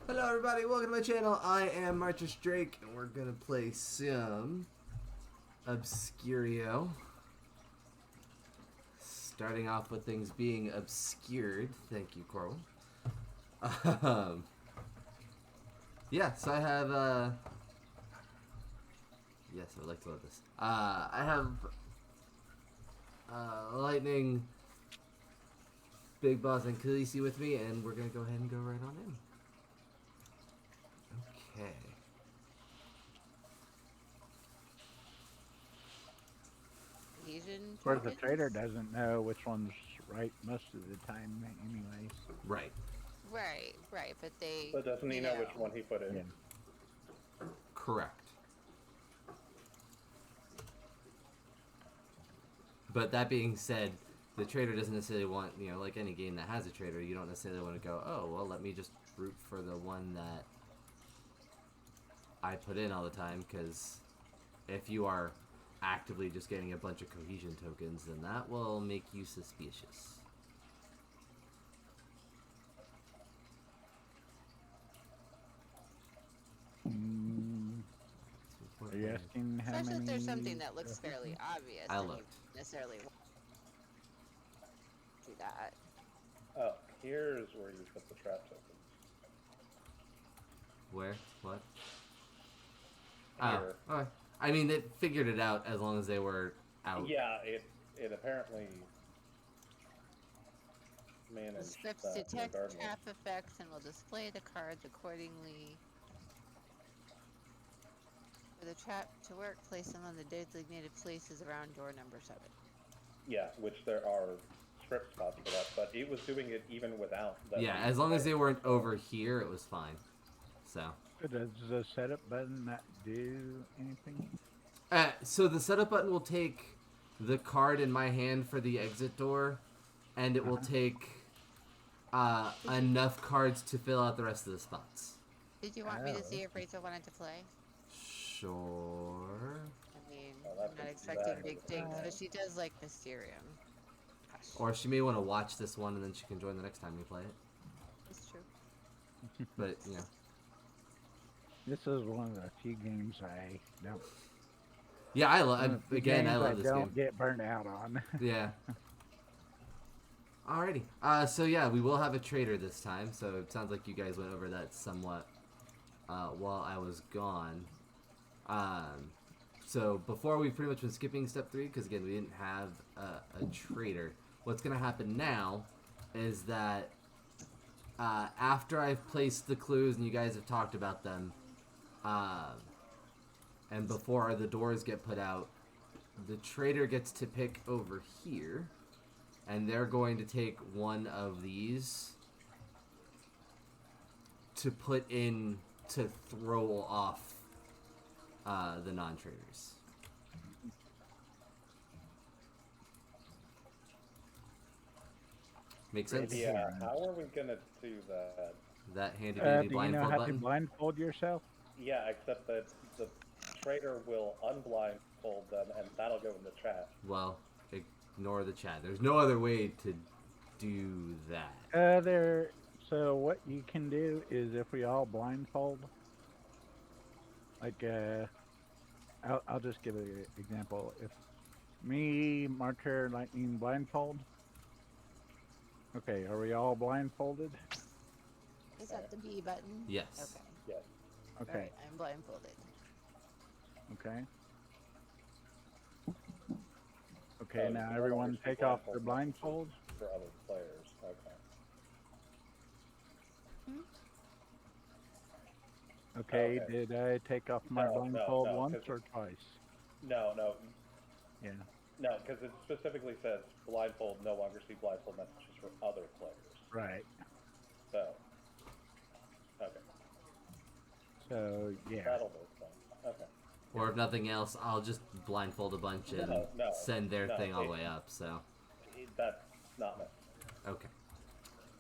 Hello everybody, welcome to my channel. I am Marcus Drake and we're gonna play some Obscurio. Starting off with things being obscured. Thank you, Coral. Um, yeah, so I have yes, I would like to load this. I have Lightning, Big Boss, and Khaleesi with me, and we're gonna go ahead and go right on in. Okay. Asian Of course, the trader tokens? doesn't know which one's right most of the time, anyways. Right. Right, but they, But doesn't he know which one he put in? Yeah. Correct. But that being said, the trader doesn't necessarily want, like any game that has a trader, you don't necessarily want to go, oh, well, let me just root for the one that I put in all the time, because if you are actively just getting a bunch of cohesion tokens, then that will make you suspicious. Are you asking how especially if there's something many? that looks fairly obvious, I then you looked. necessarily won't do that. Oh, here's where you put the trap tokens. Where? What? Here. Oh, okay. I mean, they figured it out as long as they were out. Yeah, it apparently The managed scripts that detect regardless. trap effects and will display the cards accordingly. For the trap to work, place them on the designated places around door number 7. Yeah, which there are script spots for that, but it was doing it even without that. Yeah, as long as they weren't over here, it was fine. So. Does the setup button not do anything? So the setup button will take the card in my hand for the exit door, and it will take enough cards to fill out the rest of the spots. Did you want me to see Oh. if Rachel wanted to play? Sure. I mean, Oh, I'm that's not exactly expecting the big things, same. but she does like Mysterium. Gosh, Or she may want to watch this one, and then she can join the next time we play it. it's true. But, This is one of the few games I don't. Yeah, I one of love, the few again, I games love this don't game. get burned out on. Yeah. Alrighty. So yeah, we will have a trader this time, so it sounds like you guys went over that somewhat while I was gone. So before, we've pretty much been skipping step 3, because again, we didn't have a trader. What's going to happen now is that after I've placed the clues and you guys have talked about them, and before the doors get put out, the trader gets to pick over here, and they're going to take one of these to put in to throw off the non-traders. Make sense? Yeah, how are we gonna do that? That handy dandy Do you know blindfold how to button? blindfold yourself? Yeah, except that the trader will unblindfold them, and that'll go in the trash. Well, ignore the chat. There's no other way to do that. There. So what you can do is if we all blindfold, like I'll just give an example. If me, Martyr, Lightning blindfold. Okay, are we all blindfolded? Is that the B button? Yes. Okay. Yes. Okay. Alright, I'm blindfolded. Okay. Okay, Oh, now you no everyone longer see take off their blindfold blindfolds. for other players. Okay. Okay, Okay. did I take off my No, blindfold no, once 'cause or twice? No, Yeah. no, because it specifically says blindfold no longer see blindfold messages for other players. Right. So, okay, So, yeah. that'll work then. Okay. Or if nothing else, I'll just blindfold a bunch and No, send their no, thing all the way up. So, That's not necessary. okay.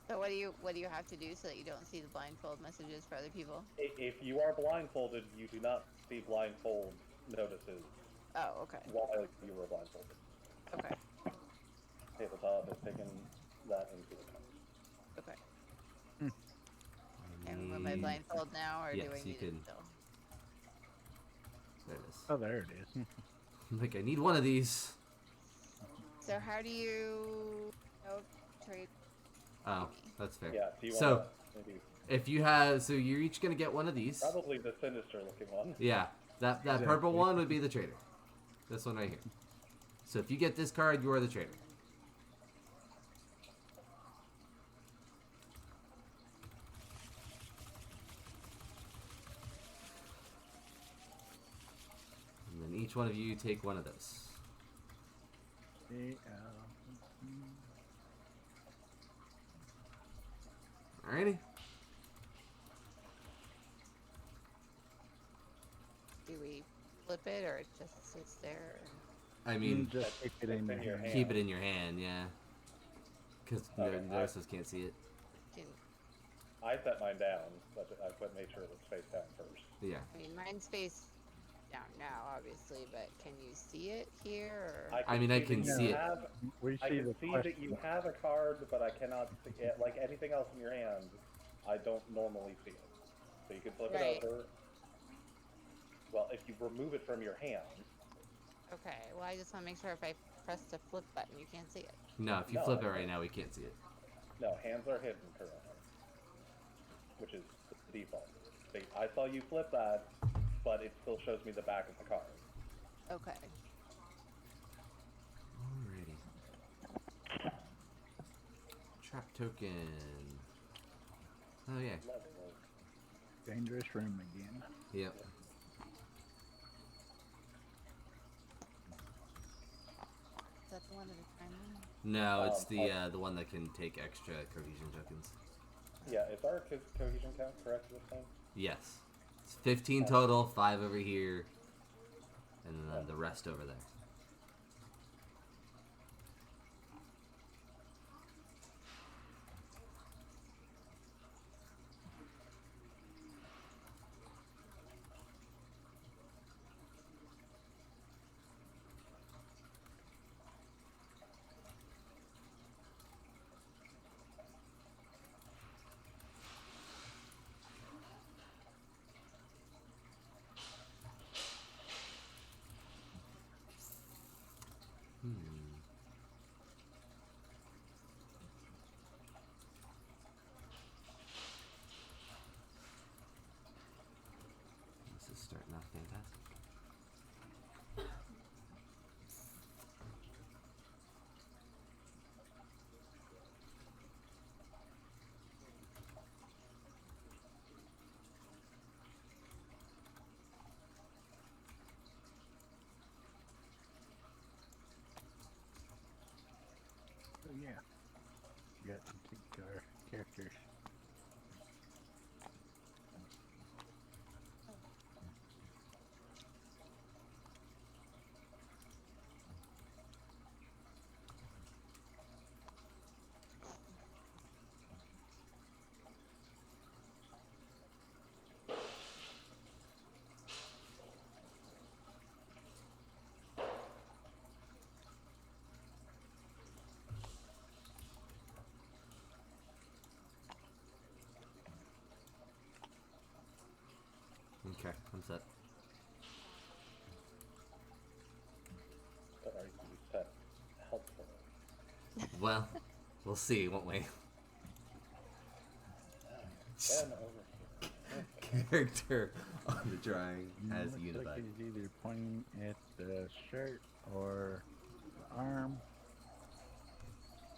So what do you have to do so that you don't see the blindfold messages for other people? If you are blindfolded, you do not see blindfold notices Oh, okay. while you were blindfolded. Okay. Tabletop has taken that into account. Okay. I Can't remember my blindfold now, or yes, do I you need can. it still? There it is. Oh, there it is. I'm like, I need one of these. So how do you trade? Oh, that's fair. Yeah, do you So, want to maybe... if you have, so you're each gonna get one of these. Probably the sinister looking one. Yeah, that purple Exactly. one would be the traitor. This one right here. So if you get this card, you are the traitor. And then each one of you take one of those. Alrighty. Do we flip it, or it just sits there? I mean, just keep it in your hand. keep it in your hand, yeah. Because Okay, the rest of us can't see it. Can, I set mine down, but I made sure it was face down first. Yeah. I mean, mine's face down now, obviously, but can you see it here? Or? I mean, I can see it. We I see can the see question. that you have a card, but I cannot see it. Like anything else in your hand, I don't normally see it. So you can flip Right. it over. Well, if you remove it from your hand, Okay, well, I just want to make sure if I press the flip button, you can't see it. No, if you No, flip it I- right now, we can't see it. no, hands are hidden currently, which is the default. See, I saw you flip that, but it still shows me the back of the card. Okay. Alrighty. Trap token. Oh yeah. Lovely. Dangerous room again. Yep. Is that the one at a time? No, it's the one that can take extra cohesion tokens. Yeah, is our cohesion count correct this time? Yes. It's 15 total, 5 over here, and then the rest over there. This is starting off fantastic. Oh, yeah. You got to take our characters. Okay, I'm set. But are you set helpful? Well, we'll see, won't we? Then over here. Character on the drawing has Looks unified. like he's either pointing at the shirt or the arm.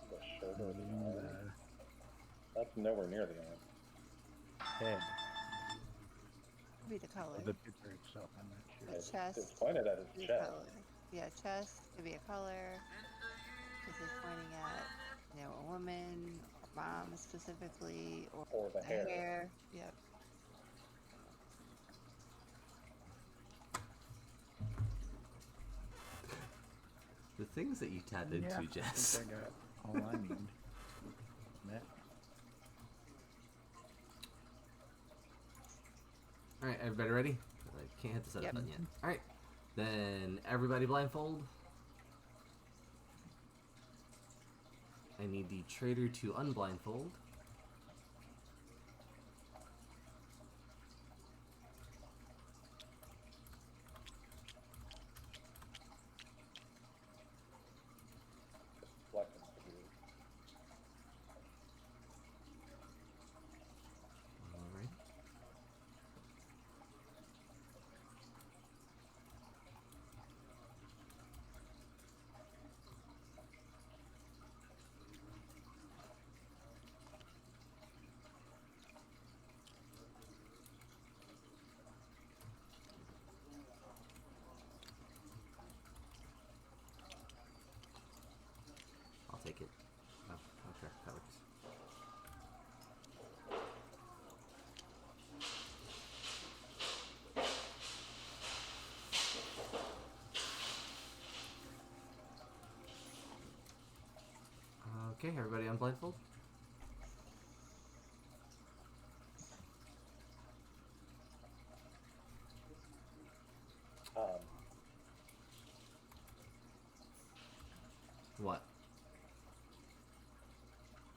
The shirt or the or arm. That's nowhere near the arm. the head Could be the color. of the picture itself. I'm not sure. The chest. It's pointed at his The chest. color. Yeah, chest could be a color. This is pointing at, a woman, a mom specifically, or Or the hair. Yep. The things that you tap into, Yeah, I Jess. think I got all I need. That. Alright, everybody ready? I can't hit the setup Yep. button yet. Alright, then everybody blindfold. I need the traitor to unblindfold. Okay, everybody on blindfold. What?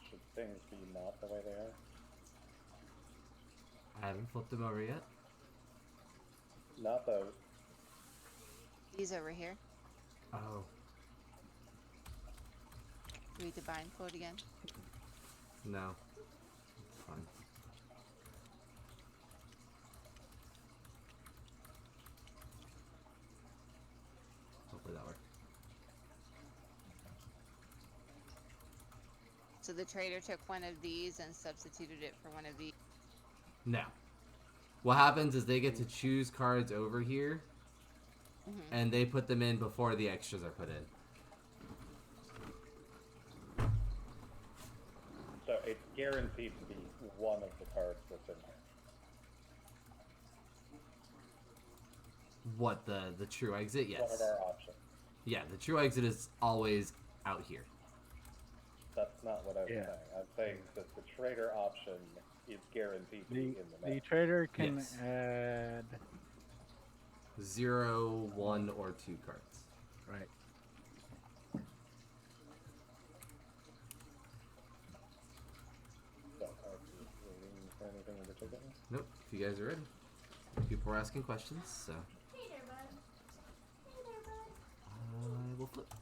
Should things be not the way they are? I haven't flipped them over yet. Not those. These over here. Oh. Do we need to blindfold again? No. It's fine. Hopefully that worked. So the traitor took one of these and substituted it for one of these. No. What happens is they get to choose cards over here, and they put them in before the extras are put in. So it's guaranteed to be one of the cards that's in there. What, the true exit? Yes. One of our options. Yeah, the true exit is always out here. That's not what I was saying. I'm saying that the traitor option is guaranteed to be in the The net. trader can Yes. add 0, 1, or 2 cards. right. So, are you waiting for anything in particular? Nope, if you guys are ready. People are asking questions, so. Hey there, bud. Hey there, bud. I will flip.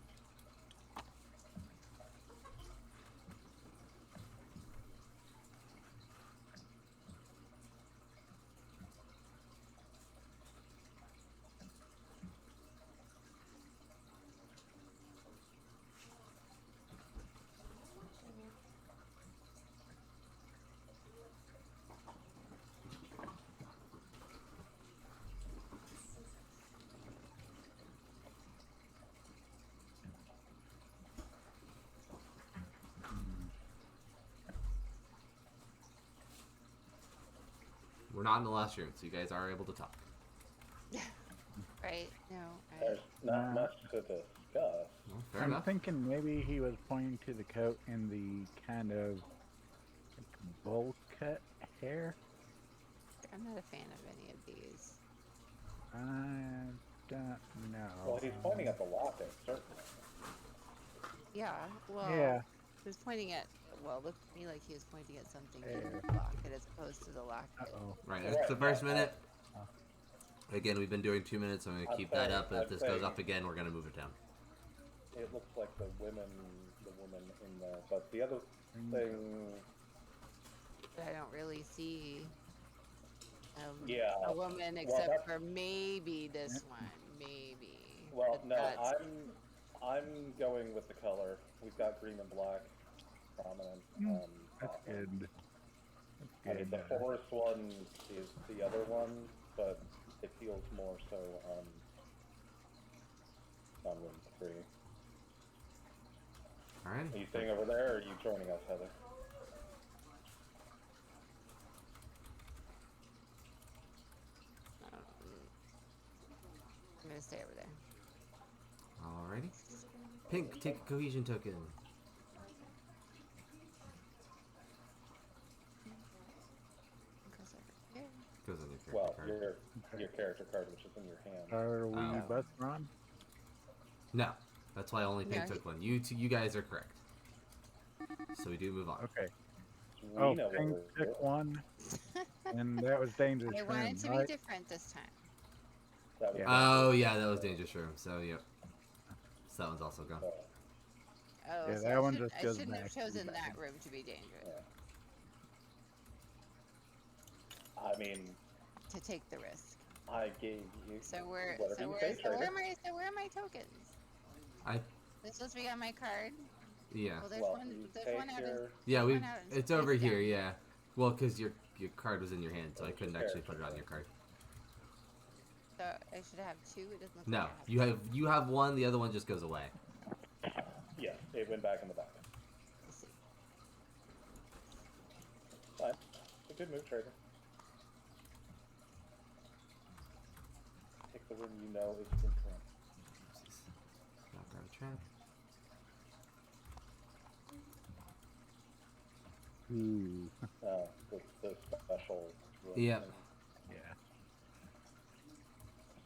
We're not in the last room, so you guys are able to talk. Right? No. There's not Nah. much to discuss. Well, fair I'm enough. thinking maybe he was pointing to the coat in the kind of like bowl cut hair. I'm not a fan of any of these. I don't know. Well, he's pointing at the locket, certainly. Yeah. Well. Yeah. He was pointing at. Well, looked to me like he was pointing at something in Yeah. the locket as opposed to the locket. Uh-oh. Right, that's the first minute. Oh. Again, we've been doing 2 minutes, so I'm going to I'd keep that say- up. If I'd this say- goes up again, we're going to move it down. It looks like the woman in there. But the other thing, But I don't really see yeah. a woman Well, except that's- for maybe this one. Maybe. Well, But no, that's- I'm going with the color. We've got green and black prominent. That's prominent. good. I mean, the forest one is the other one, but it feels more so on room 3. Alright. Are you staying over there, or are you joining us, Heather? I'm gonna stay over there. Alrighty. Pink, take a cohesion token. Goes over here. Goes on your character Well, card. your character card, which is in your hand. Are we Oh. both wrong? No, that's why only Pink No, took one. You guys are correct. So we do move on. Okay. We Oh, know what Pink we're took doing. one, and that was dangerous I for want him, it to right? be different this time. That was Yeah. Oh, yeah, that was Dangerous Room. So, yep. So that one's also gone. Oh, Yeah, so that I one should, just I goes shouldn't back have to the chosen back. that room to be dangerous. Yeah. I mean, To take the risk. I gave you So where whatever so you where say, so where Trader. am I so where are my tokens? I They're supposed to be on my card. yeah. Well, there's Well, one you there's take one out in your Yeah, we one out in it's over space down here, yeah. Well, cuz your card was in your hand, so I couldn't actually put it on your card. So I should have two. It doesn't look No, like I have you have one, the other one just goes away. Yes, it went back in the back. Let's see. Fine. It's a good move, Trader. Pick the room you know is different. Not grab a trap. Ooh. The special room Yep. thing, Yeah.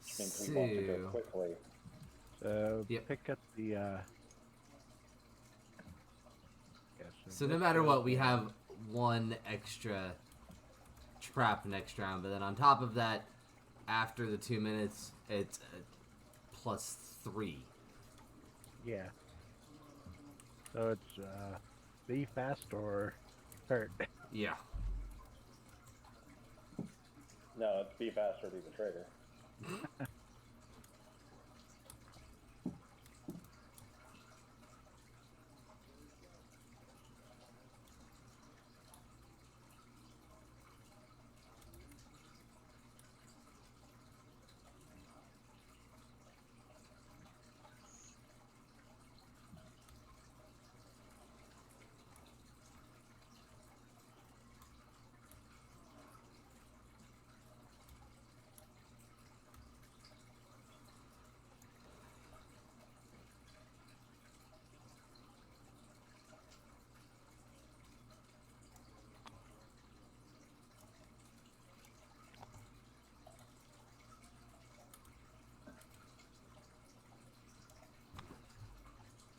which means we want to go So, quickly. So Yep. pick up the. Yeah, so no this matter what, goes we in. have one extra trap next round, but then on top of that, after the 2 minutes, it's +3. Yeah. So it's be fast or hurt. Yeah. No, it's be faster, be the traitor.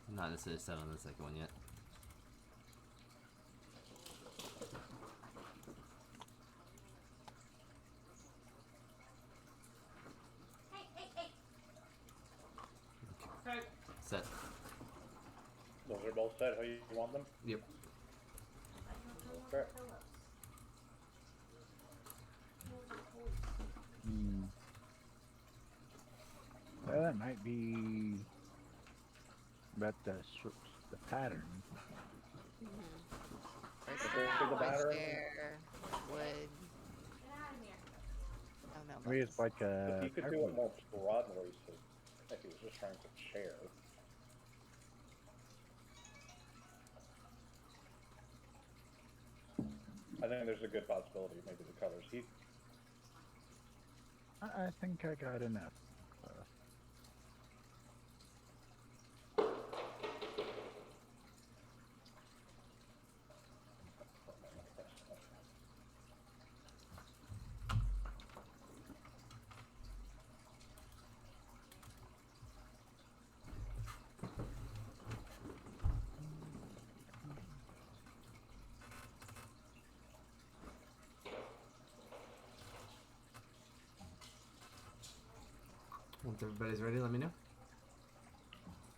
I'm not necessarily set on the second one yet. Hey, hey, hey. Set. Those are both set how you want them? Yep. Okay. Hmm. Well, that might be about the pattern. Or To the wood batter. chair, wood. Get out of here. I don't know. Maybe about it's like If a. you could do it more broadly, so if he was just trying to share. I think there's a good possibility maybe the colors he I think I got enough. Once everybody's ready, let me know.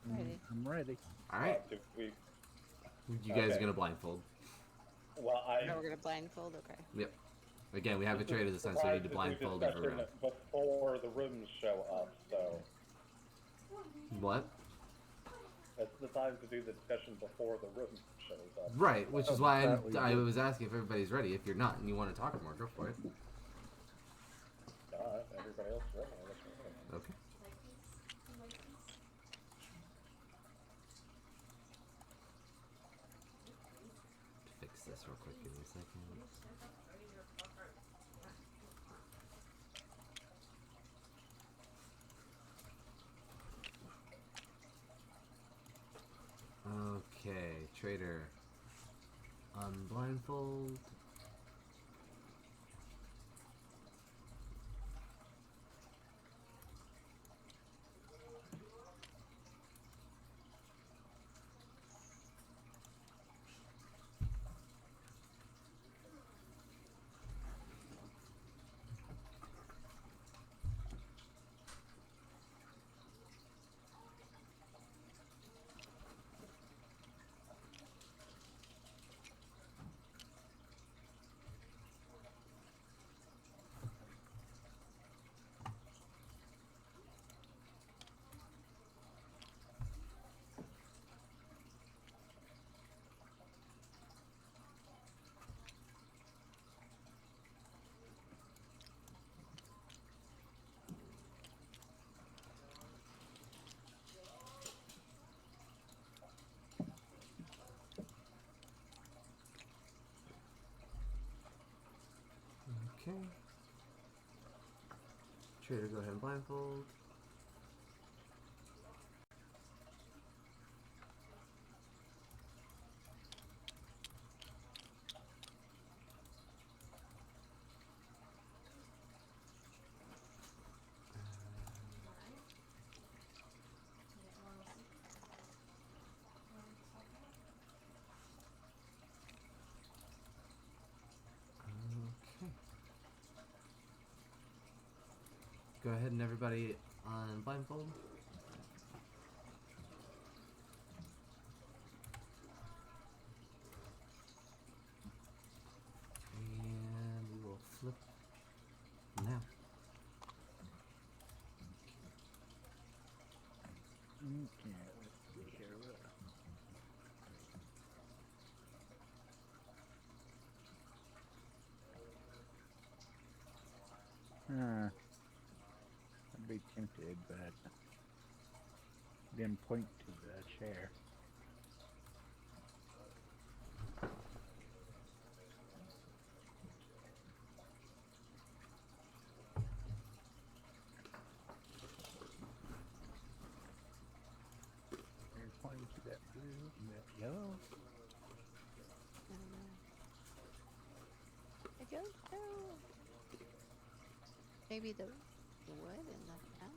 Ready. I'm ready. Alright. do we, You guys are Okay. going to blindfold. well, No, we're gonna blindfold. Okay. Yep. Again, we have a this is traitor this time, so we need to surprised that we blindfold discussed everyone. it before the rooms show up, so What? that's the time to do the discussion before the room shows up. Right, which is why that we I did. was asking if everybody's ready. If you're not and you want to talk more, go for it. Everybody else is ready. Let's go. Okay. Fix this real quick. Give me a second. Okay, traitor. Unblindfold. Okay. Trader, go ahead and blindfold. go ahead and everybody on blindfold. And we will flip now. Okay, let's see here. I'd be tempted, but didn't point to the chair. You're pointing to that blue and that yellow. I don't know. Maybe the wood and the fan?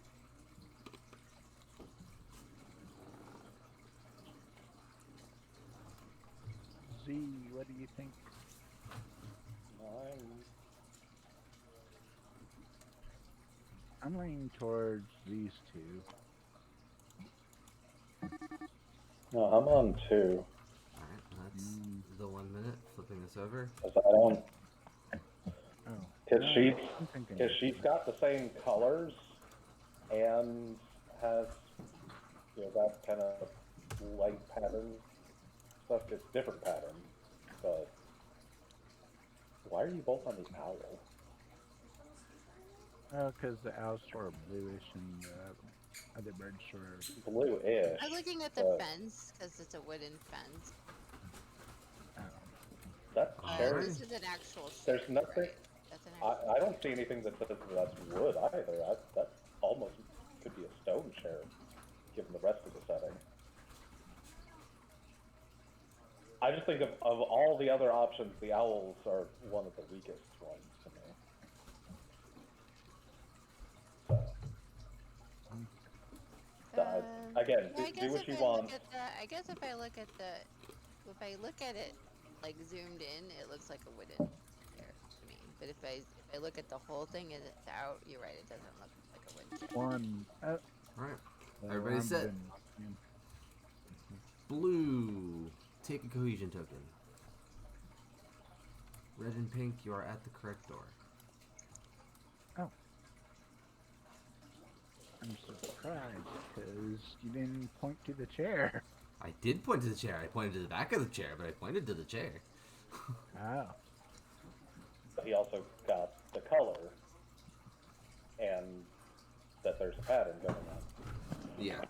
Z, what do you think? I'm leaning towards these two. No, I'm on 2. Alright, that's the 1 minute. Flipping this over. 'Cause I don't. Oh. Because I'm thinking she's got the same colors and has, that kind of light pattern stuff. It's different pattern, but why are you both on the owl? Oh, because the owl's sort of bluish and the other bird's sort of... Blue-ish. I'm looking at the but fence because it's a wooden fence. That chair. This is an actual There's shape, nothing. right? That's an actual I don't see anything that says that's wood either. That almost could be a stone chair, given the rest of the setting. I just think of all the other options, the owls are one of the weakest ones to me. So, again, yeah, I do guess what if you I want. look at I guess if I look at it like zoomed in, it looks like a wooden chair to me. But if I look at the whole thing and it's out, you're right, it doesn't look like a wooden chair. One. Alright. So Everybody I'm set. been- Blue. Take a cohesion token. Red and pink, you are at the correct door. Oh. I'm surprised because you didn't point to the chair. I did point to the chair. I pointed to the back of the chair, but I pointed to the chair. Oh. But he also got the color, and that there's a pattern going on. Yeah.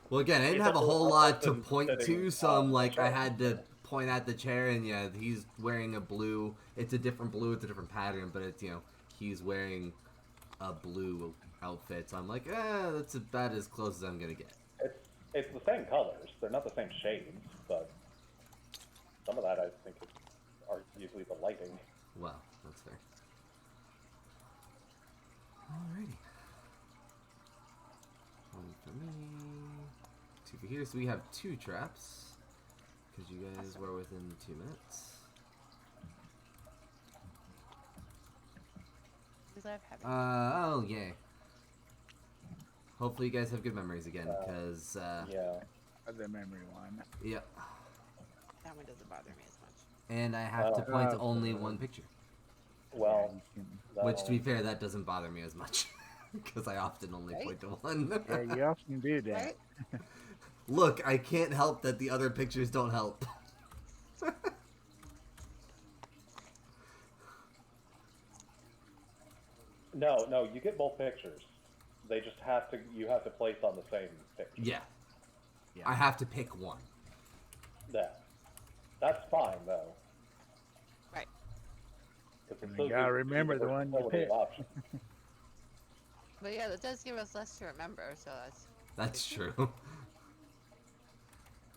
Well, again, I didn't It's have a a whole whole lot to person point sitting to, so on I'm the like, I chair. had to point at the chair, and yeah, he's wearing a blue. It's a different blue, it's a different pattern, but it's, he's wearing a blue outfit, so I'm like, that's about as close as I'm gonna get. It's the same colors. They're not the same shades, but some of that I think is arguably the lighting. Well, that's fair. Alrighty. One for me. 2 for here, so we have 2 traps. Because you guys were within 2 minutes. Oh, yay. Hopefully you guys have good memories again, because, Yeah. The memory one. Yep. That one doesn't bother me as much. And I have to point to only 1 picture. Well, Yeah, Which, to be fair, that doesn't bother me as much. Because I often only point to 1. you often do that. Right? Look, I can't help that the other pictures don't help. No, you get both pictures. They just you have to place on the same picture. Yeah. Yeah. I have to pick 1. That's fine though. Right. 'Cause it You still gotta gives remember the one you versatility of pick. options. But yeah, that does give us less to remember, so That's true. we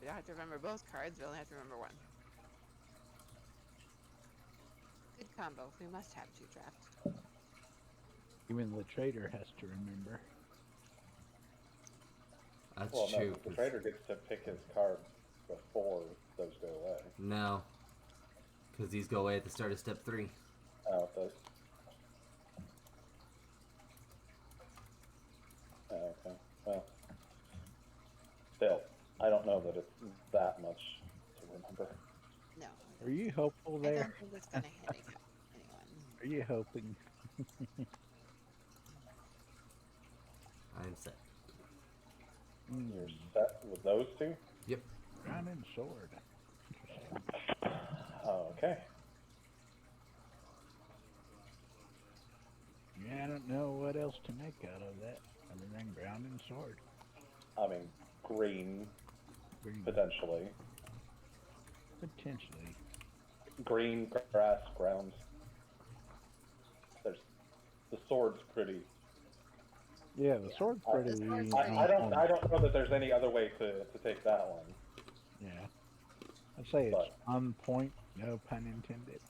don't have to remember both cards, we only have to remember 1. Good combo. We must have 2 drafts. Even the trader has to remember. That's Well, no, true. 'cause the trader gets to pick his card before those go away. No. Because these go away at the start of step 3. Oh, it does. Okay. Well, still, I don't know that it's that much to remember. No. Are you hopeful I there? don't think it's gonna handicap anyone. Are you hoping? I'm set. You're set with those two? Yep. Crown and sword. Okay. Yeah, I don't know what else to make out of that other than ground and sword. I mean, green, Green, potentially. potentially. Green, grass, ground. There's the sword's pretty. Yeah, the sword's The pretty. sword's I don't know that there's any other way to take that one. Yeah, I'd say it's But- on point. No pun intended.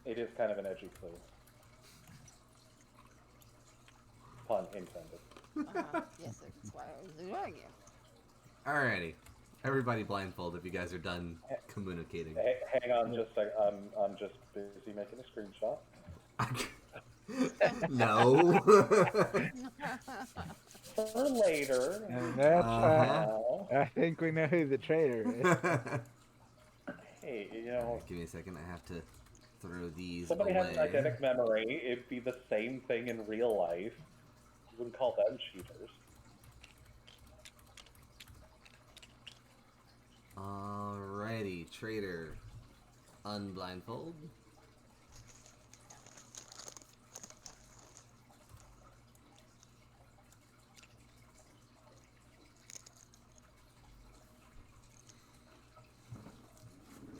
It is kind of an edgy clue. Pun intended. Yes, that's why I was ignoring you. Alrighty. Everybody blindfold if you guys are done communicating. Hang on just a sec. I'm just busy making a screenshot. No. For later. And that's Now, I think we know who the traitor is. hey, you know, Give me a second. I have to throw these somebody away. has an eidetic memory. It'd be the same thing in real life. You wouldn't call them cheaters. Alrighty, traitor. Unblindfold.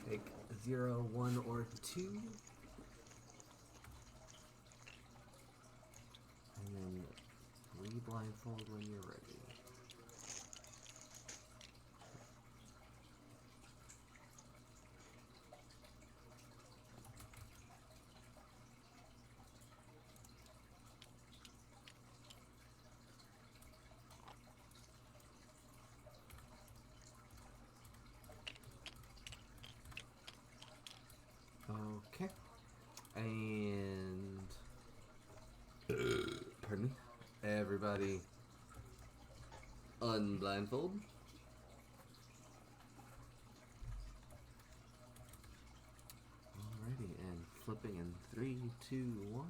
Take 0, 1, or 2. And then re-blindfold when you're ready. Okay. And pardon me. Everybody unblindfold. Alrighty, and flipping in 3, 2, 1.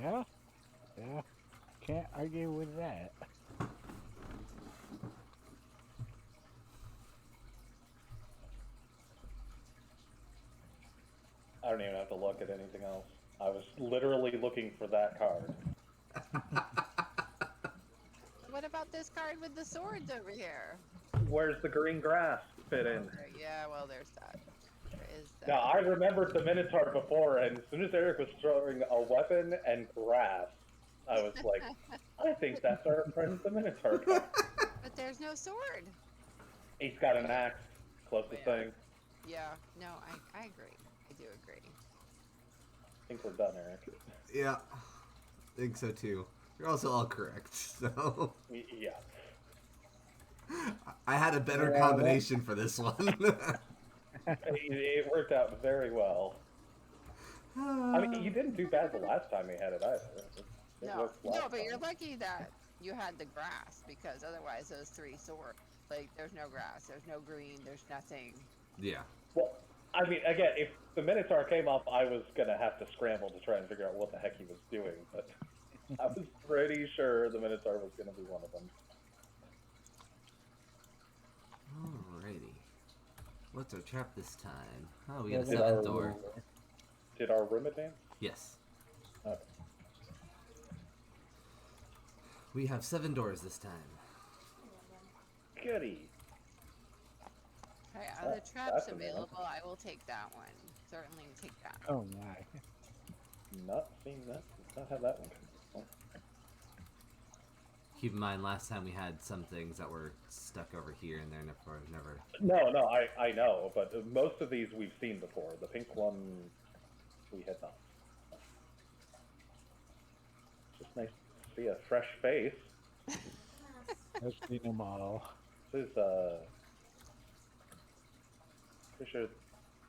Yeah, yeah. Can't argue with that. I don't even have to look at anything else. I was literally looking for that card. What about this card with the swords over here? Where's the green grass fit in? Okay, yeah, well, there's that. There is that. Now, I remembered the Minotaur before, and as soon as Eric was throwing a weapon and grass, I was like, I think that's our friend the Minotaur card. But there's no sword. He's got an axe, closest Yeah. thing. Yeah, no, I agree. I do agree. I think we're done, Eric. Yeah, I think so too. You're also all correct, so Yeah. I had a better Yeah, combination for this one. It worked out very well. I mean, you didn't do bad the last time we had it either. It No, worked no, last but you're time. lucky that you had the grass, because otherwise those 3 swords, like, there's no grass, there's no green, there's nothing. Yeah. Well, I mean, again, if the Minotaur came up, I was gonna have to scramble to try and figure out what the heck he was doing, but I was pretty sure the Minotaur was gonna be one of them. Alrighty. What's our trap this time? Oh, we got a Did 7th door. Did our room advance? Yes. Okay. We have 7 doors this time. Goody. Okay, are the That's traps a minute. available? I will take that one. Certainly take that. Oh my. Not seen that. Not have that one. Oh. Keep in mind, last time we had some things that were stuck over here and they're never. No, I know, but most of these we've seen before. The pink one, we had not. Just nice to see a fresh face. Let's see them all. This is, pretty sure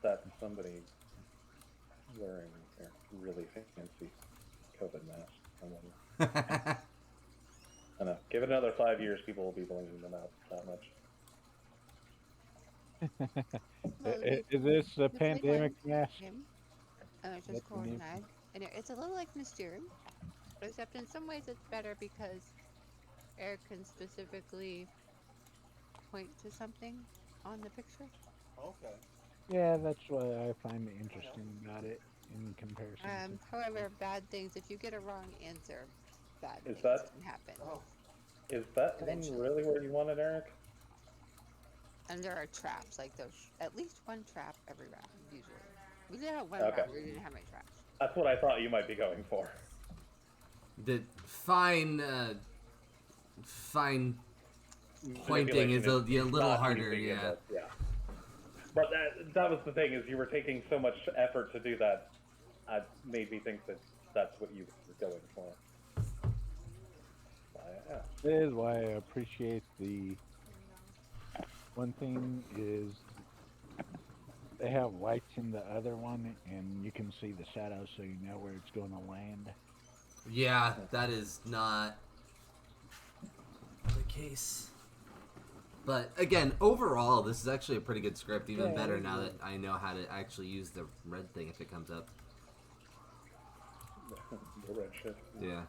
That's somebody wearing a really fancy COVID mask. I wonder. I know. Give it another 5 years, people will be blinking them out that much. Well, Is this a it's like pandemic one mask? game. It's That's just the name. coordinate, and it's a little like Mysterium, except in some ways it's better because Eric can specifically point to something on the picture. Okay. Yeah, that's what I find interesting about it in comparison to. However, bad things, if you get a wrong answer, bad Is things that- can happen. Oh. Is that one Eventually. really where you want it, Eric? And there are traps, like those, at least one trap every round, usually. We did have one Okay. round where we didn't have any traps. That's what I thought you might be going for. The fine pointing is a Manipulation little not harder, easy in yeah. this, yeah. But that was the thing, is you were taking so much effort to do that, made me think that that's what you were going for. Yeah. This is why I appreciate the one thing is they have lights in the other one, and you can see the shadows, so you know where it's going to land. Yeah, that is not the case. But again, overall, this is actually a pretty good script. Even Yeah, better it now is. that I know how to actually use the red thing if it comes up. The red shift. Yeah.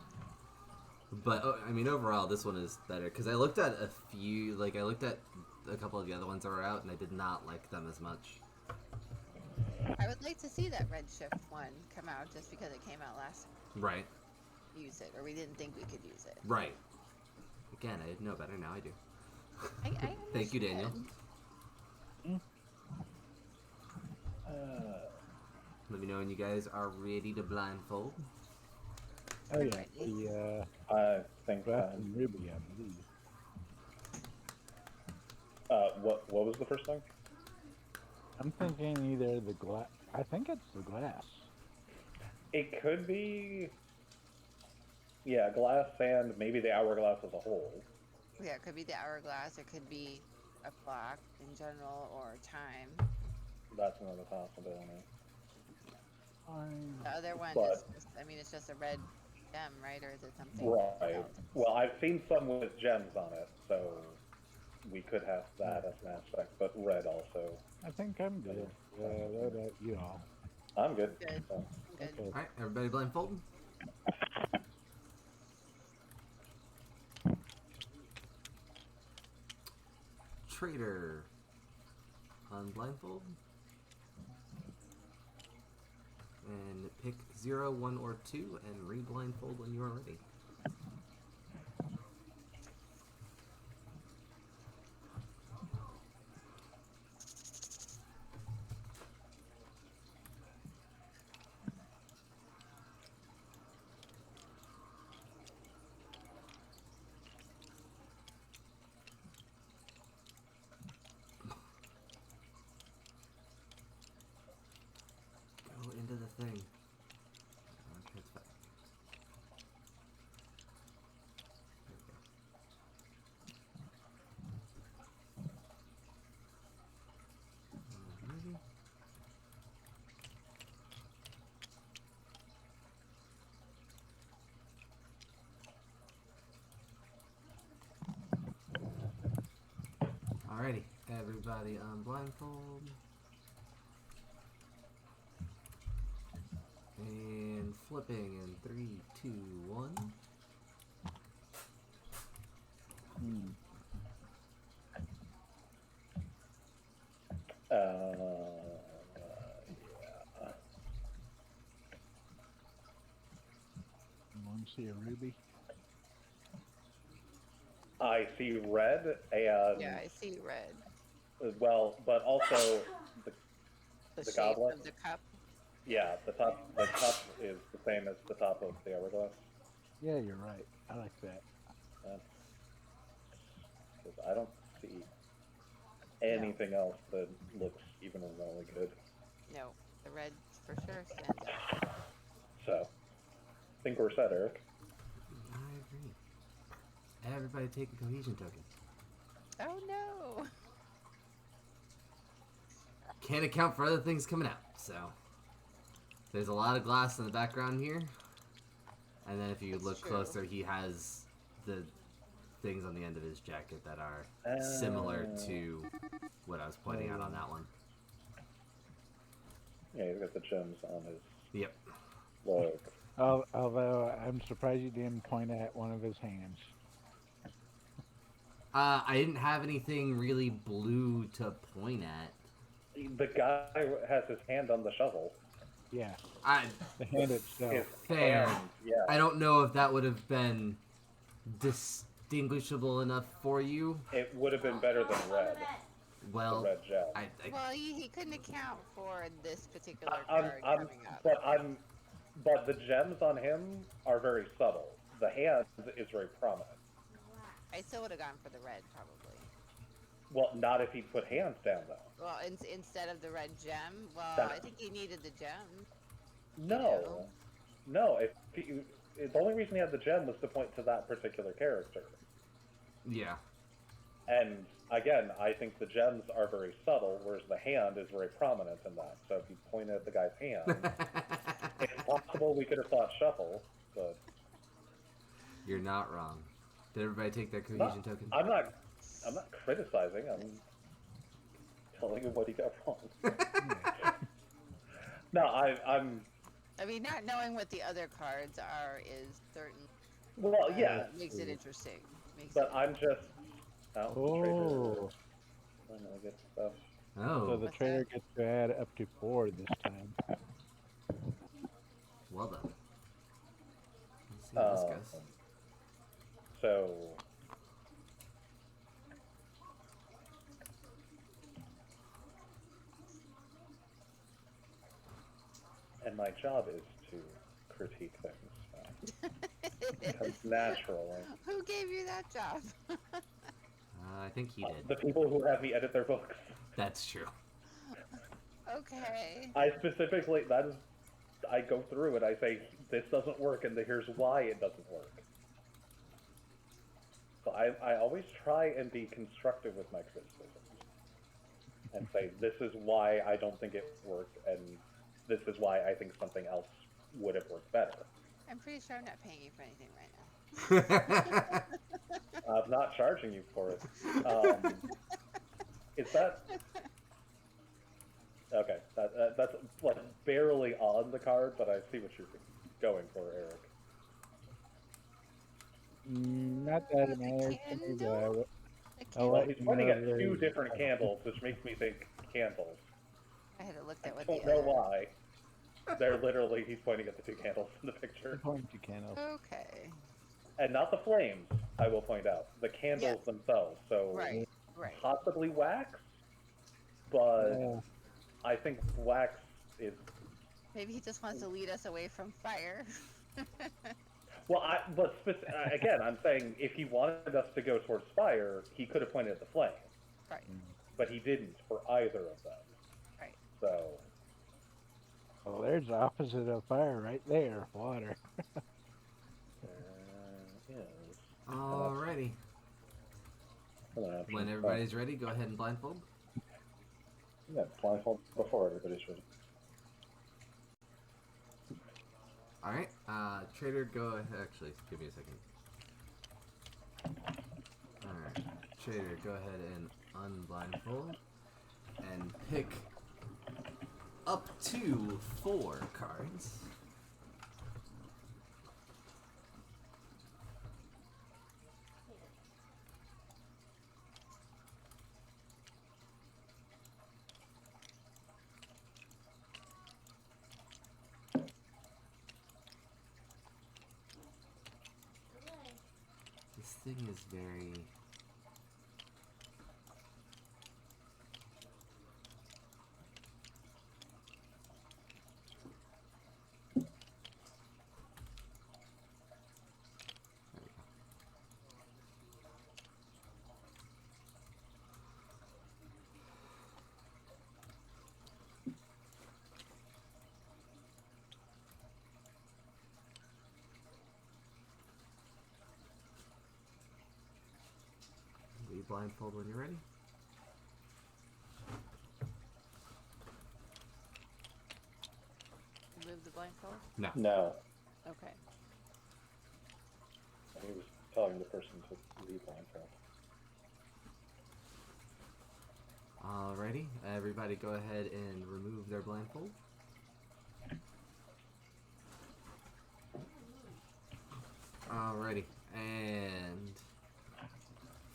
But I mean, overall, this one is better because I looked at a few, like I looked at a couple of the other ones that were out, and I did not like them as much. I would like to see that Redshift one come out just because it came out last time. Right. Use it, or we didn't think we could use it. Right. Again, I didn't know better. Now I do. I Thank you, Daniel. understand. Let me know when you guys are ready to blindfold. Oh yeah, Alrighty. the I think Glass and Ruby, I believe. what was the first thing? I'm thinking either the glass. I think it's the glass. It could be, yeah, glass and maybe the hourglass as a whole. Yeah, it could be the hourglass. It could be a clock in general, or time. That's another possibility. The other one But- is just, I mean, it's just a red gem, right? Or is it something Right. else? Well, I've seen some with gems on it, so we could have that as an aspect, but red also. I think I'm good. What about you all? I'm good. Good. So, Good. Okay. All right, everybody blindfold. Traitor on blindfold. And pick 0, 1, or 2 and re-blindfold when you are ready. Go into the thing. Okay, it's fine. Okay. Alrighty. Alrighty, everybody on blindfold. And flipping in 3, 2, 1. yeah. You want to see a ruby? I see red and, Yeah, I see red. well, but also, The, The shape goblet? of the cup. yeah, the cup is the same as the top of the hourglass. Yeah, you're right. I like that. Because I don't see anything else that looks even remotely good. No, the red for sure stands out. So, I think we're set, Eric. I agree. Everybody take a cohesion token. Oh no! can't account for other things coming out. So there's a lot of glass in the background here, and then if you That's look true. closer, he has the things on the end of his jacket that are similar to what I was pointing out on that one. Yeah, he's got the gems on his Yep. look. Although I'm surprised you didn't point at one of his hands. I didn't have anything really blue to point at. The guy has his hand on the shovel. Yeah, I the hand itself. His Fair. hand, yeah. I don't know if that would have been distinguishable enough for you. It would have been better than red. The Well, red gem. Well, he couldn't account for this particular I'm, card I'm, coming up. but the gems on him are very subtle. The hand is very prominent. I still would have gone for the red, probably. Well, not if he put hands down though. Well, instead of the red gem, well, That- I think he needed the gem. No, no. The only reason he had the gem was to point to that particular character. yeah. And again, I think the gems are very subtle, whereas the hand is very prominent in that. So if you pointed at the guy's hand, it's possible we could have thought shuffle, but You're not wrong. Did everybody take their cohesion token? I'm not criticizing. I'm telling him what he got wrong. No, I'm. I mean, not knowing what the other cards are is certain. Well, yeah, Makes it interesting. but I'm just. Oh, Oh, I'm gonna get stuff. so Oh, the What's trader that? gets to add up to 4 this time. well done. Let's see how this goes. So. And my job is to critique things. It comes naturally. Who gave you that job? I think he did. The people who have me edit their books. That's true. Okay. I specifically, I go through it, I say, this doesn't work, and here's why it doesn't work. So I always try and be constructive with my criticisms. And say, this is why I don't think it worked, and this is why I think something else would have worked better. I'm pretty sure I'm not paying you for anything right now. I'm not charging you for it. Is that... Okay, that's like barely on the card, but I see what you're going for, Eric. Not that it matters to me, but candle? I'll Well, let he's you pointing know at later. 2 different candles, which makes me think candles. I had to look I at what don't the know other. why. They're literally, he's pointing at the 2 candles in the picture. Point to candles. Okay. And not the flames, I will point out. The candles Yes. themselves. So Right. Right. possibly wax, but Yeah. I think wax is... Maybe he just wants to lead us away from fire. Well, again, I'm saying if he wanted us to go towards fire, he could have pointed at the flame. Right. But he didn't for either of them. Right. So... Well, there's the opposite of fire right there, water. yes. Alrighty. When everybody's ready, go ahead and blindfold. Yeah, blindfold before everybody's ready. Alright, Trader, go ahead. Actually, give me a second. Alright, Trader, go ahead and unblindfold. And pick up to 4 cards. This thing is very... There we go. Will you blindfold when you're ready? No. No. Okay. He was telling the person to leave blindfold. Alrighty, everybody go ahead and remove their blindfold. Alrighty, and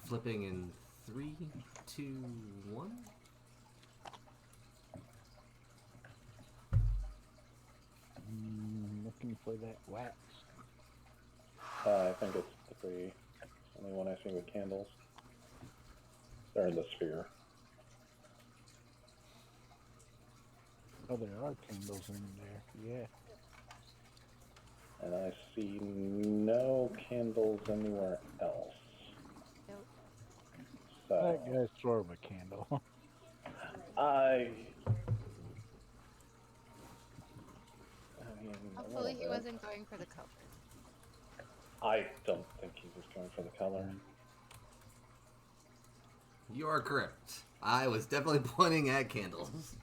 flipping in 3, 2, 1. Looking for that wax. I think it's the three. Only one I see with candles. They're in the sphere. Oh, there are candles in there. Yeah. And I see no candles anywhere else. Nope. That So guy's sort of a candle. I mean, a Hopefully little he bit. wasn't going for the color. I don't think he was going for the color. You are correct. I was definitely pointing at candles.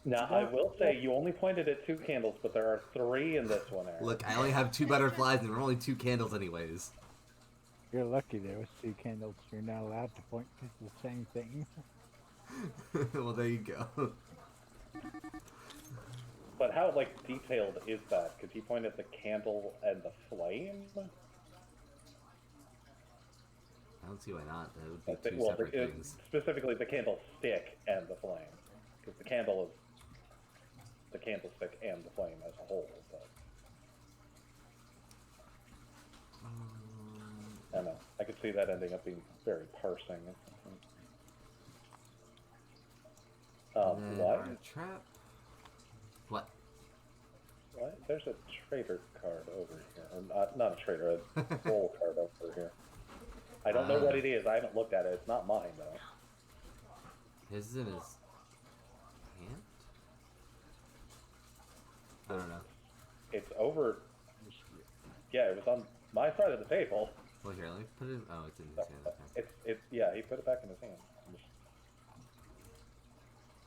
Now, I will say you only pointed at 2 candles, but there are 3 in this one, Eric. Look, I only have 2 butterflies, and there were only 2 candles anyways. You're lucky there was 2 candles. You're not allowed to point to the same thing. Well, there you go. But how, like, detailed is that? Because he pointed at the candle and the flame? I don't see why not. That would be I think, 2 well, separate things. specifically the candlestick and the flame. Because the candle is the candlestick and the flame as a whole. But I don't know. I could see that ending up being very parsing. And then What? our trap. What? What? There's a traitor card over here. Or not a traitor, a soul card over here. I don't know what it is. I haven't looked at it. It's not mine, though. His is in his hand? I don't know. It's over. Yeah, it was on my side of the table. Well, here, let me put it. Oh, it's in his hand. Okay. It's yeah. He put it back in his hand. I just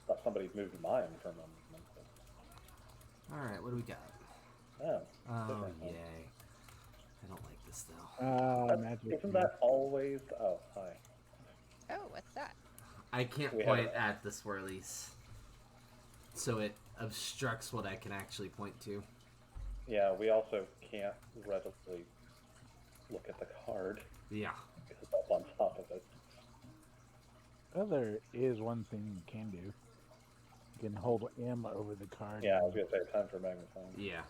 thought somebody moved mine from him. Alright, what do we got? Oh, Oh, different one. yay. I don't like this, though. Magic. Isn't that always? Oh, hi. Oh, what's that? I can't We point have- at the swirlies. So it obstructs what I can actually point to. Yeah, we also can't readily look at the card Yeah. because it's up on top of it. Oh, there is one thing you can do. You can hold M over the card. Yeah, I was gonna say time for magnifying. Yeah.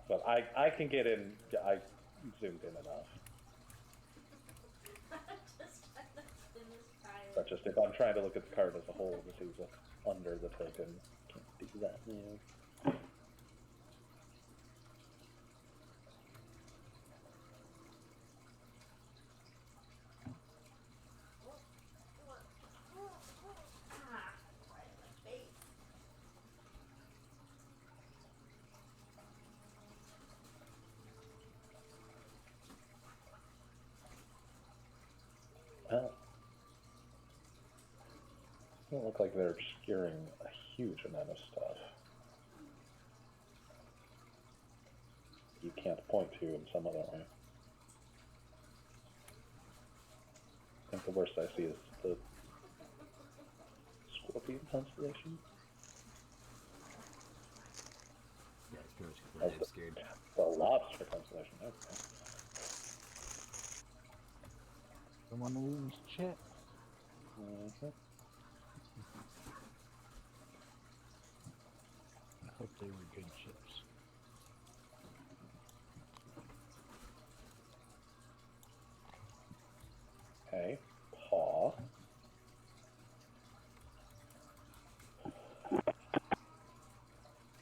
But I can get in. I zoomed in enough. Just trying to spin this tire. But just if I'm trying to look at the card as a whole to see what's under the token, can't do that. Yeah. Ah, right in my face. Well, doesn't look like they're obscuring a huge amount of stuff. You can't point to in some other way. I think the worst I see is the Scorpion constellation. Yeah, it's pretty much completely obscured. The Lobster constellation. Okay. Someone lose chat. Mhm. I hope they were good chips. Okay. Paw.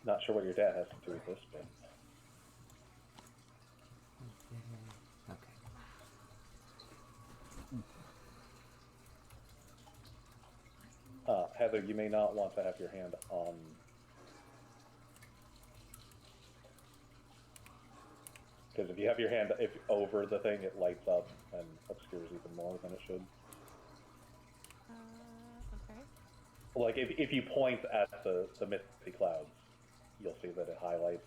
Not sure what your dad has to do with this, but Okay. Heather, you may not want to have your hand on. Because if you have your hand over the thing, it lights up and obscures even more than it should. Okay. Like if you point at the misty clouds, you'll see that it highlights.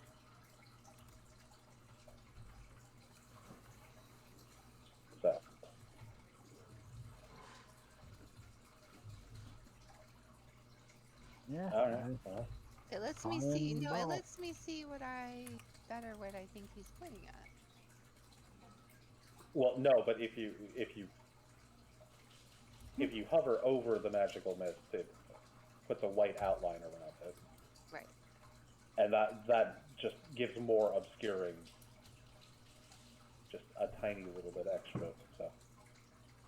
So. Yeah. All right. Well, It lets me Fine see. No, it ball. lets me see what I think he's pointing at. well, no, but if you hover over the magical mist, it puts a white outline around it, Right. and that just gives more obscuring, just a tiny little bit extra. So,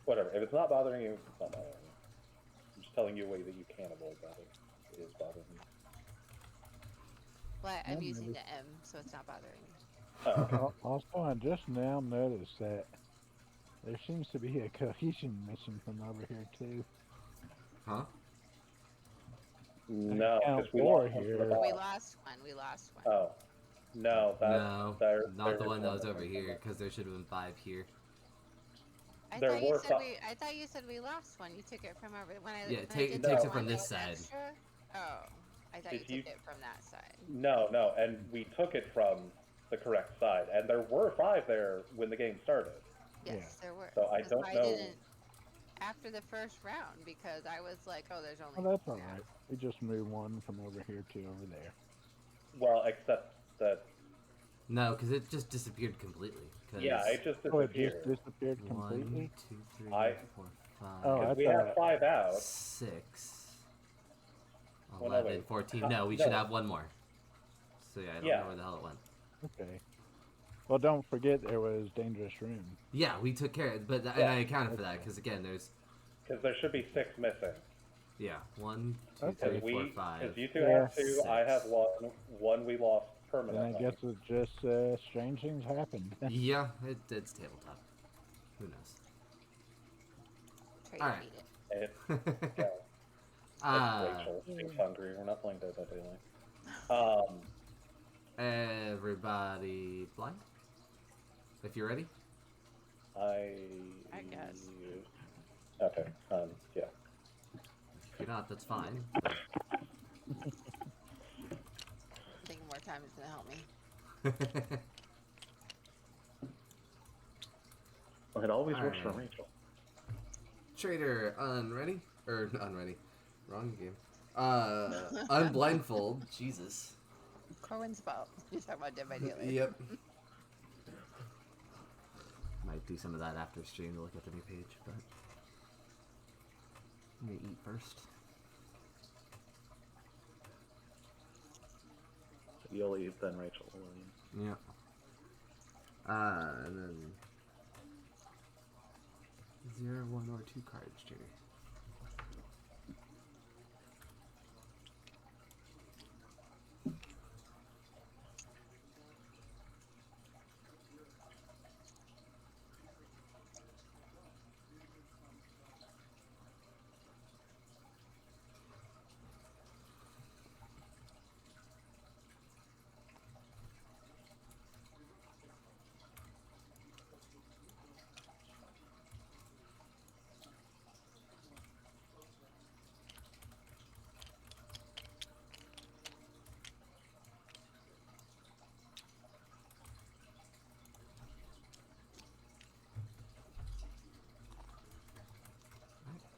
whatever. If it's not bothering you, it's not bothering you. I'm just telling you a way that you can avoid that. It is bothering you. Well, I'm Yeah, using maybe. the M, so it's not bothering me. Oh, okay. Also, I just now noticed that there seems to be a cohesion missing from over here too. Huh? No, count because we four lost one from the here. We bottom. lost one. We lost one. Oh, no, No, not the is one that was over missing here, from because there should have been 5 here. there were I thought you said we lost one. You took it from over when I Yeah, when I takes did No. the it from one that this was side. extra. Oh, I thought Did you you- took it from that side. No, and we took it from the correct side, and there were 5 there when the game started. Yes, Yeah. there were. So I 'Cause don't know. didn't after the first round because I was like, oh, there's only. Oh, that's two all now. right. We just moved one from over here to over there. Well, except that No, because it just disappeared completely. Cause yeah, it just Oh, it disappeared. just disappeared 1, completely. 2, 3, I- 4, 5, Oh, I Because we have thought- 5 out. 6, Well, no, 11, wait. 14. How- No, we no. should have one more. So yeah, I don't Yeah. know where the hell it went. Okay. Well, don't forget there was dangerous room. Yeah, we took care of it, but and Yeah. I accounted for that Okay. because again, there's Because there should be 6 missing. 1, 2, Okay. 3, 4, Because 5. you two Yeah. have 2, I have 1. 1 we lost Then I permanently. guess it's just strange things happened. Yeah, it's tabletop. Who knows? Trade Alright. beat it. It, yeah, Rachel. She's hungry. We're not playing Dead by Daylight. Everybody blind? If you're ready. I guess. Okay. Yeah. If you're not, that's fine. I think more time is gonna help me. Well, it always works for Alright. Rachel. Trader, unready? Or unready. Wrong game. Unblindfold. Jesus. Corwin's fault. You're talking about Dead by Daylight. Yep. Might do some of that after stream to look at the new page, but let me eat first. You'll eat, then Rachel will eat. Yeah. And then 0, 1, or 2 cards, Jerry.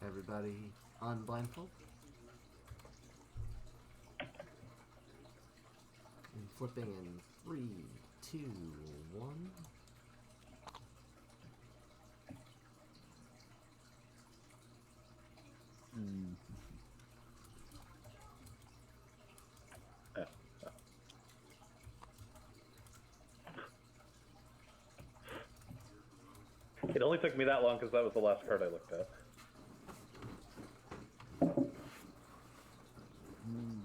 Everybody on blindfold. And flipping in 3, 2, 1. Mm. It only took me that long because that was the last card I looked at.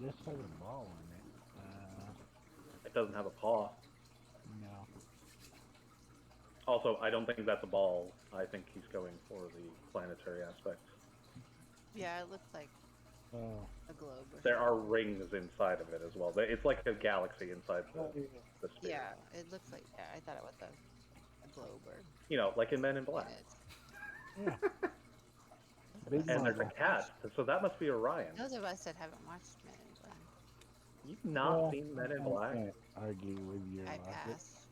This has a ball on it. It doesn't have a paw. No. Also, I don't think that's a ball. I think he's going for the planetary aspect. Yeah, it looks like Oh. a globe. Or There are rings inside of it as well. It's like a galaxy inside the sphere. Yeah, it looks like. Yeah, I thought it was a globe or. You know, like in Men in Black. It is. Yeah. Big us And there's a Marvel. cat, so that must be Orion. those of us that haven't watched Men in Black. You've not Well, seen Men in I Black? can't argue with your I logic. pass.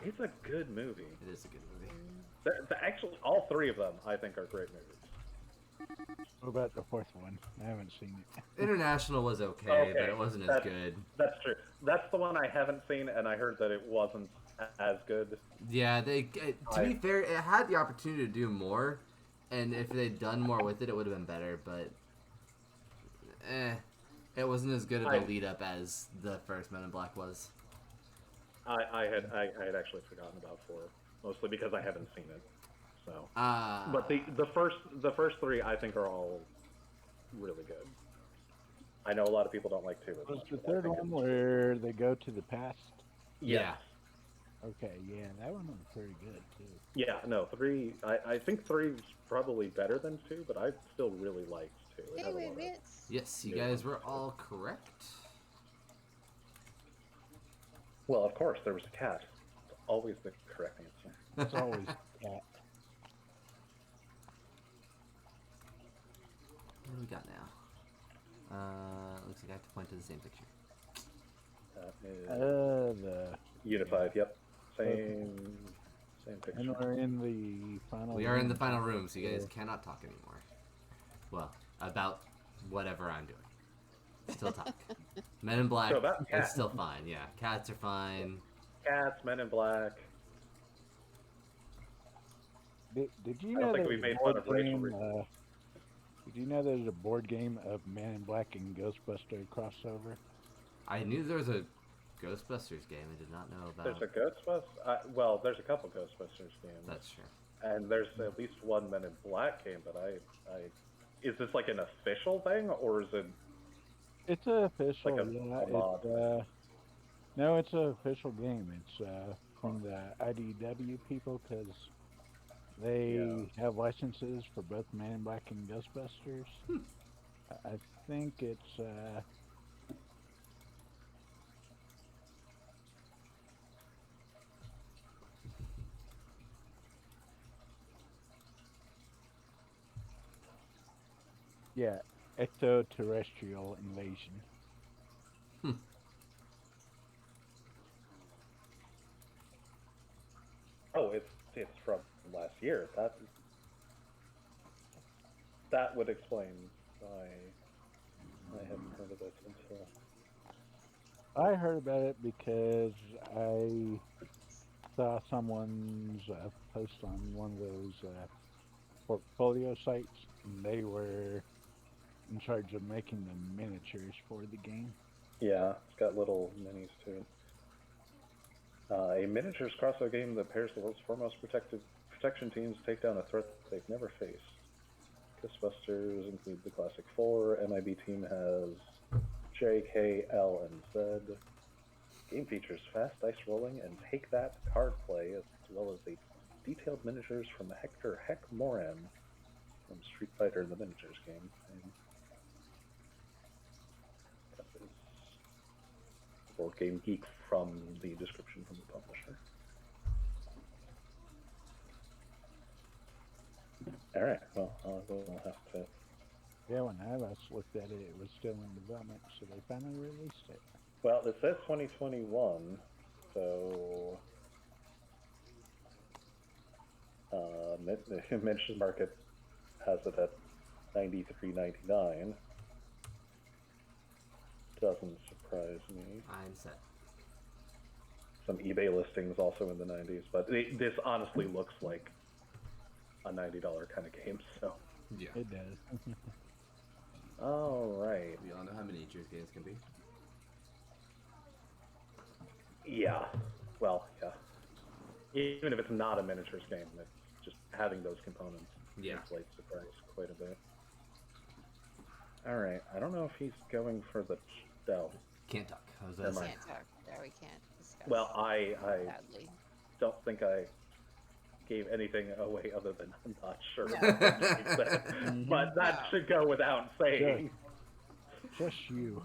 It's a good movie. It is a good movie. Actually, all three of them, I think, are great movies. What about the fourth one? I haven't seen it. International was okay, Okay, but it wasn't as that's- good. That's true. That's the one I haven't seen, and I heard that it wasn't as good. Yeah, to be fair, it had the opportunity to do more, and if they'd done more with it, it would have been better. But, it wasn't as good of a lead up as the first Men in Black was. I had actually forgotten about 4, mostly because I haven't seen it. So, Ah, but the first 3 I think are all really good. I know a lot of people don't like 2 as Was much. the but I third think one it's- where they go to the past? yeah. Okay, yeah, that one was pretty good too. Yeah, no, 3. I think 3's probably better than 2, but I still really liked 2. It Hey, had a wait, lot of- Vince. Yes, you Yeah. guys were all correct. Well, of course, there was a cat. It's always the correct answer. It's always cat. What do we got now? Looks like I have to point to the same picture. That is The Unified. Yep, same and picture. we're in the final. We are in the room. final room, so you guys cannot talk anymore. Well, about whatever I'm doing. Still talk. Men in Black, So about cats. it's still fine. Yeah, cats are fine. Cats, Men in Black. Did you I don't know think there's we a made board fun of Rachel game? recently. Did you know there's a board game of Man in Black and Ghostbuster crossover? I knew there was a Ghostbusters game. I did not know about. There's a Ghostbusters. Well, there's a couple Ghostbusters games, That's true. and there's at least one Men in Black game. But is this like an official thing, or is it? It's a official. Like a yeah, mod. it's no, it's an official game. It's from the IDW people because they have licenses for both Man in Black and Ghostbusters. I think it's. Yeah, extraterrestrial invasion. Oh, it's from last year. That would explain why I hadn't heard of it until. I heard about it because I saw someone's post on one of those portfolio sites, and they were in charge of making the miniatures for the game. Yeah, it's got little minis to it. A miniatures crossover game that pairs the world's foremost protection teams take down a threat they've never faced. Ghostbusters include the Classic 4. MIB team has J, K, L, and Z. Game features fast dice rolling and take that card play, as well as the detailed miniatures from Hector Heck Moran from Street Fighter the Miniatures game. And that is Board Game Geek from the description from the publisher. Alright, well, we'll have to. Yeah, when I last looked at it, it was still in development, so they finally released it. Well, it says 2021, so. The Miniatures Market has it at $93.99. Doesn't surprise me. I'm set. Some eBay listings also in the 90s, but this honestly looks like a $90 kind of game, so. Yeah. It does. Alright. We all know how miniatures games can be. Yeah. Well, yeah. Even if it's not a miniatures game, it's just having those components inflates the price quite a bit. Alright, I don't know if he's going for the... No. Can't talk. I was Never gonna mind. say. Can't talk. Yeah, we can't discuss. Well, I Sadly. don't think I gave anything away other than I'm not sure. No. But that should go without saying. Just you.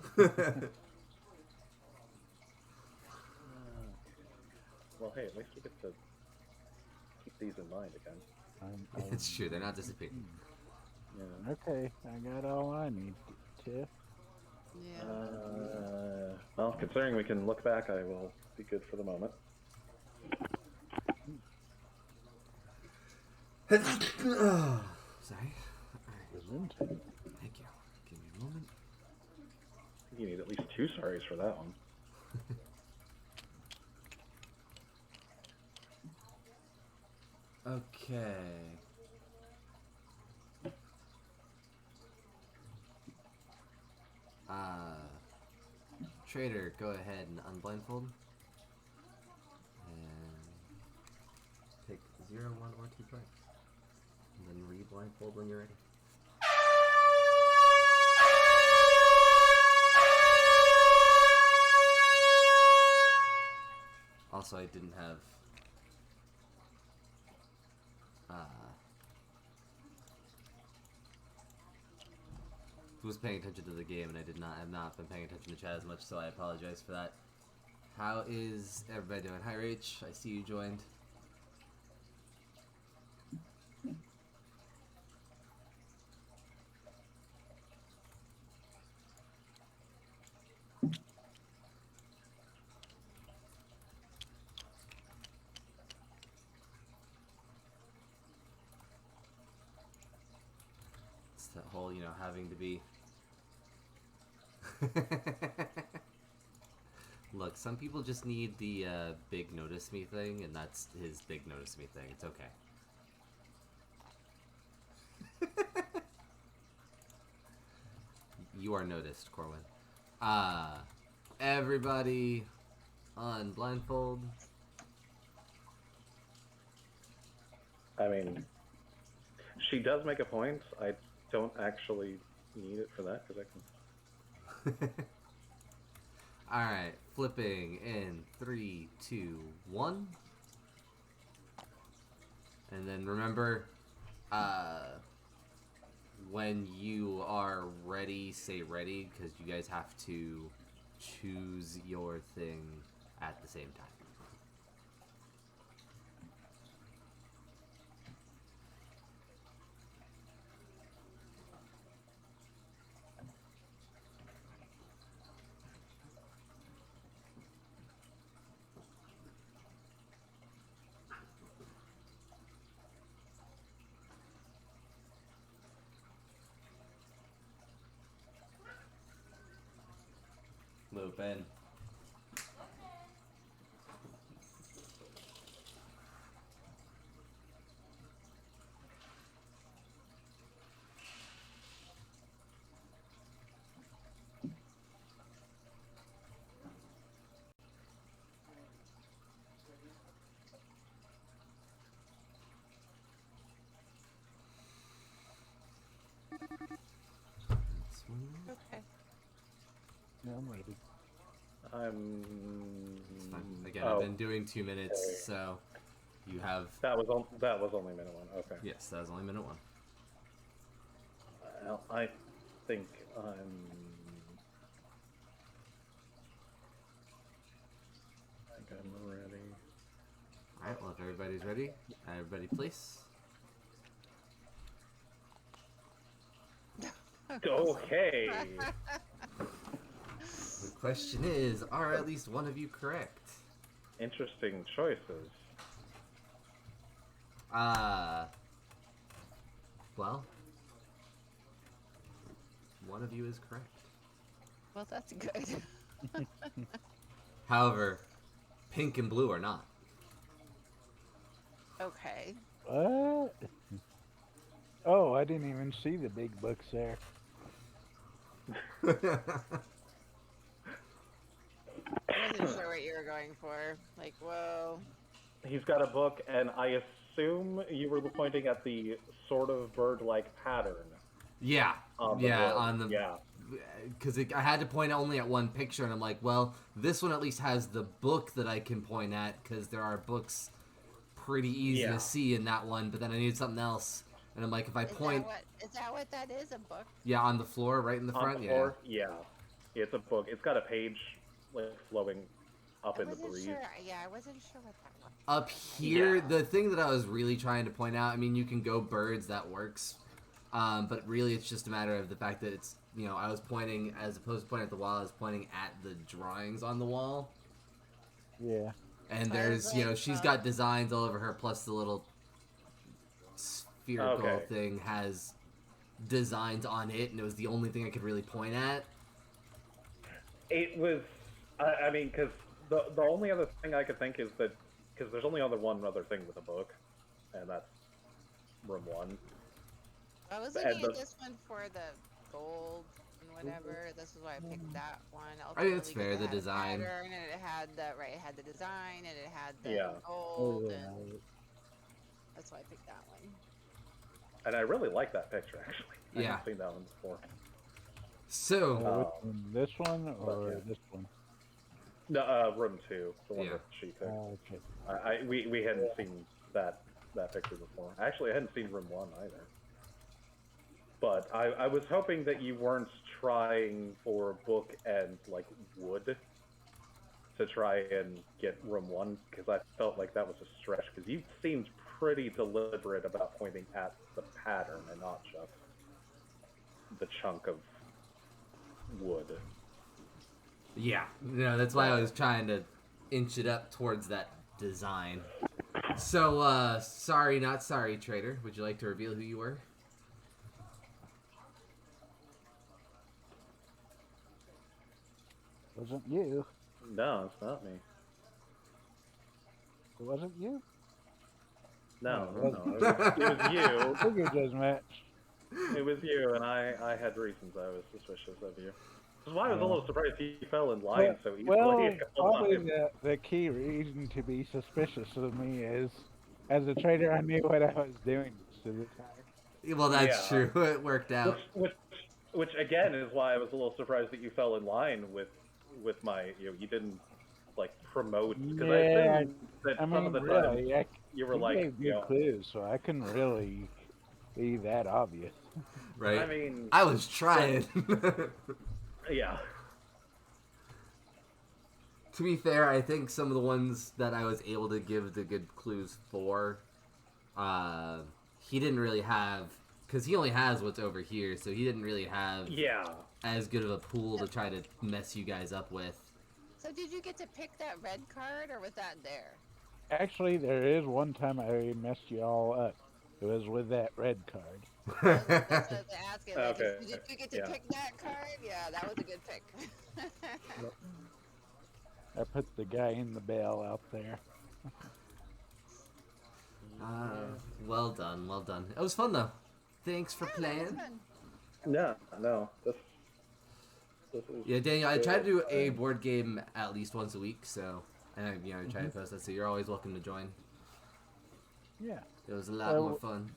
Well, hey, at least we get to keep these in mind again. I'm It's true. They're not disappearing. Yeah. Okay, I got all I need, Tiff. Yeah. Well, considering we can look back, I will be good for the moment. Sorry. Isn't? Thank you. Give me a moment. You need at least 2 sorries for that one. Okay. Trader, go ahead and unblindfold. And take 0, 1, or 2 cards. And then re-blindfold when you're ready. Also, I didn't have was paying attention to the game, and I have not been paying attention to chat as much, so I apologize for that. How is everybody doing? Hi, Rach. I see you joined. It's that whole, having to be... Look, some people just need the big notice me thing, and that's his big notice me thing. It's okay. You are noticed, Corwin. Everybody on blindfold. I mean, she does make a point. I don't actually need it for that because I can. Alright, flipping in 3, 2, 1. And then remember, when you are ready, say ready, because you guys have to choose your thing at the same time. Loop in. This one. Okay. Yeah, I'm ready. It's fine. Again, Oh, I've been doing 2 minutes, so you have... that was only minute 1. Okay. Yes, that was only minute 1. Well, I think I'm ready. Alright, well, if everybody's ready, everybody please. Okay. The question is, are at least one of you correct? Interesting choices. Well, one of you is correct. Well, that's good. However, pink and blue are not. Okay. What? Oh, I didn't even see the big books there. I wasn't sure what you were going for. Like, whoa. He's got a book, and I assume you were pointing at the sort of bird-like pattern. Yeah, On the yeah, board. on the... Yeah. Because I had to point only at one picture, and I'm like, well, this one at least has the book that I can point at, because there are books pretty easy Yeah. to see in that one, but then I needed something else. And I'm like, if I point... Is that what that is? A book? Yeah, on the floor, right in the front, On the floor? Yeah. It's a book. It's got a page like flowing up I in the wasn't breeze. sure. Yeah, I wasn't sure what that was. Up here, Yeah. the thing that I was really trying to point out, I mean, you can go birds, that works. But really, it's just a matter of the fact that it's, I was pointing, as opposed to pointing at the wall, I was pointing at the drawings on the wall. Yeah. And I was there's, like, she's got designs all over her, plus the little spherical Okay. thing has designs on it, and it was the only thing I could really point at. It was, I mean, because the only other thing I could think is that, because there's only one other thing with the book, and that's room 1. I was And looking at the- this one for the gold and whatever. This is why I picked that one. I mean, it's Ultimately, 'cause fair, it the had a design. pattern, and it had the design, and it had the Yeah. gold, Oh, and that's why I picked that one. And I really like that picture, actually. I Yeah. haven't seen that one before. So, Which one, this one or yeah. this one? No, room 2, the one Yeah. that she picked. Okay. We hadn't seen that picture before. Actually, I hadn't seen room 1 either. But I was hoping that you weren't trying for book and like wood to try and get room 1, because I felt like that was a stretch, because you seemed pretty deliberate about pointing at the pattern and not just the chunk of wood. yeah. That's why I was trying to inch it up towards that design. So, sorry, not sorry, traitor. Would you like to reveal who you were? Wasn't you? No, it's not me. It wasn't you? No, Oh, no, it was you. Figure just matched. It was you, and I had reasons I was suspicious of you. Which is why I was a little surprised you fell in line so easily. Well, a couple probably times. the key reason to be suspicious of me is, as a trader, I knew what I was doing most of the time. Well, that's Yeah. true. It worked out. Which again is why I was a little surprised that you fell in line with my you didn't like promote, because I assumed that I some mean, of the really, time you were you like, gave good clues, so I couldn't really be that obvious. Right? I mean, I was trying. yeah. To be fair, I think some of the ones that I was able to give the good clues for, he didn't really have, because he only has what's over here, so he didn't really have Yeah. as good of a pool to try to mess you guys up with. So did you get to pick that red card, or was that there? Actually, there is one time I messed you all up. It was with that red card. That's what I was asking. Like, Okay, did you get to yeah. pick that card? Yeah, that was a good pick. I put the guy in the bell out there. Well done, well done. It was fun though. Thanks for Yeah, that was playing. fun. No. This is Yeah, Daniel, I try to do a good. board game at least once a week, so and I try to post that. So you're always welcome to join. Yeah. It was a lot more fun.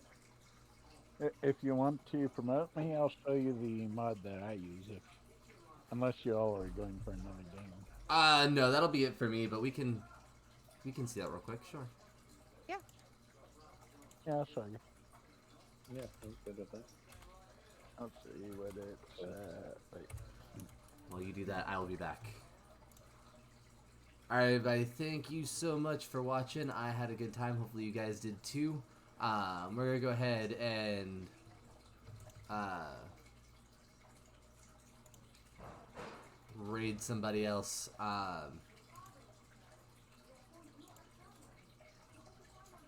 If you want to promote me, I'll show you the mod that I use. Unless you all are going for another game. No, that'll be it for me. But we can see that real quick. Sure. Yeah. Yeah, I'll show you. Yeah, I'm good with that. I'll see what it's. Wait. While you do that, I will be back. Alright, everybody, thank you so much for watching. I had a good time. Hopefully you guys did too. We're going to go ahead and raid somebody else.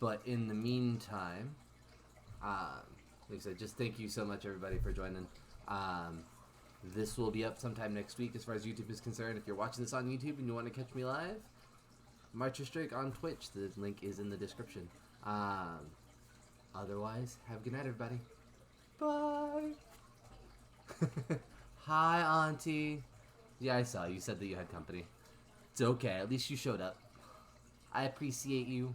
But in the meantime, like I said, just thank you so much, everybody, for joining. This will be up sometime next week as far as YouTube is concerned. If you're watching this on YouTube and you want to catch me live, March your Strike on Twitch. The link is in the description. Otherwise, have a good night, everybody. Bye. Hi, Auntie. Yeah, I saw. You said that you had company. It's okay. At least you showed up. I appreciate you.